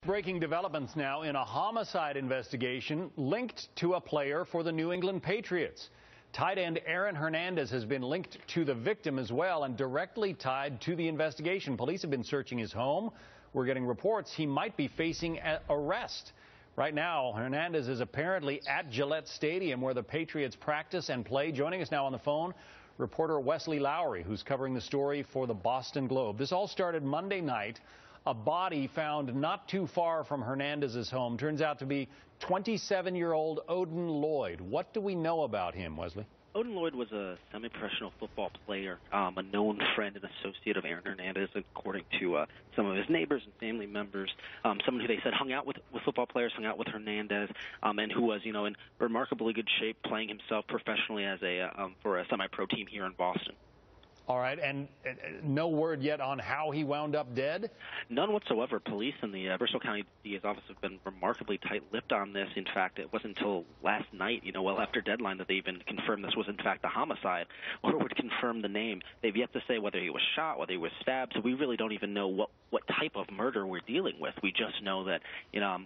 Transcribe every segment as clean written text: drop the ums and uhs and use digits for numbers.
Breaking developments now in a homicide investigation linked to a player for the New England Patriots. Tight end Aaron Hernandez has been linked to the victim as well and directly tied to the investigation. Police have been searching his home. We're getting reports he might be facing arrest. Right now, Hernandez is apparently at Gillette Stadium where the Patriots practice and play. Joining us now on the phone, reporter Wesley Lowery, who's covering the story for the Boston Globe. This all started Monday night. A body found not too far from Hernandez's home turns out to be 27-year-old Odin Lloyd. What do we know about him, Wesley? Odin Lloyd was a semi-professional football player, a known friend and associate of Aaron Hernandez, according to some of his neighbors and family members. Someone who they said hung out with football players, hung out with Hernandez, and who was, in remarkably good shape, playing himself professionally as for a semi-pro team here in Boston. All right, and no word yet on how he wound up dead? None whatsoever. Police and the Bristol County DA's office have been remarkably tight-lipped on this. In fact, it wasn't until last night, well after deadline, that they even confirmed this was in fact a homicide, or would confirm the name. They've yet to say whether he was shot, whether he was stabbed, so we really don't even know what type of murder we're dealing with. We just know that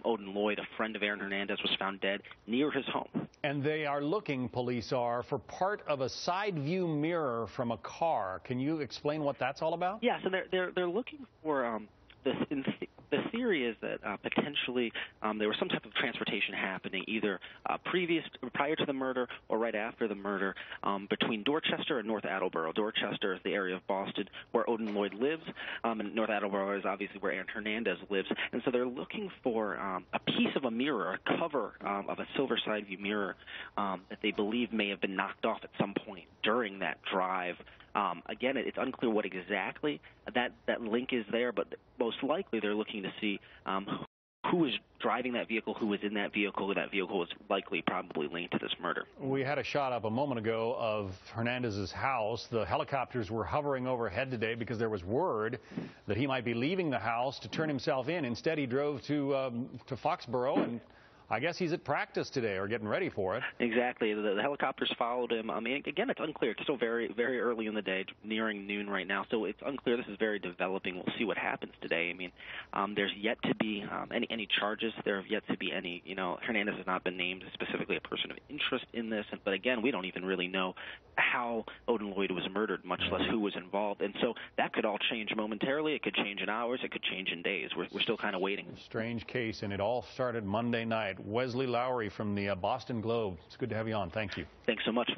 Odin Lloyd, a friend of Aaron Hernandez, was found dead near his home. And they are looking, police are, for part of a side view mirror from a car. Can you explain what that's all about? Yeah, so they're looking for the theory is that potentially there was some type of transportation happening either prior to the murder or right after the murder between Dorchester and North Attleboro. Dorchester is the area of Boston where Odin Lloyd lives, and North Attleboro is obviously where Aaron Hernandez lives. And so they're looking for a piece of a mirror, a cover of a silver side view mirror that they believe may have been knocked off at some point during that drive. Again, it's unclear what exactly that link is there, but most likely they're looking to see who was driving that vehicle, who was in that vehicle. That vehicle was likely probably linked to this murder. We had a shot up a moment ago of Hernandez's house. The helicopters were hovering overhead today because there was word that he might be leaving the house to turn himself in. Instead, he drove to Foxborough, and I guess he's at practice today or getting ready for it. Exactly. The helicopters followed him. I mean, again, it's unclear. It's still very, very early in the day, nearing noon right now, so it's unclear. This is very developing. We'll see what happens today. I mean, there's yet to be any charges. There have yet to be any, Hernandez has not been named specifically a person of interest in this, but again, we don't even really know how Odin Lloyd was murdered, much less who was involved. And so that could all change momentarily. It could change in hours. It could change in days. We're still kind of waiting. Strange case, and it all started Monday night. Wesley Lowery from the Boston Globe. It's good to have you on. Thank you. Thanks so much.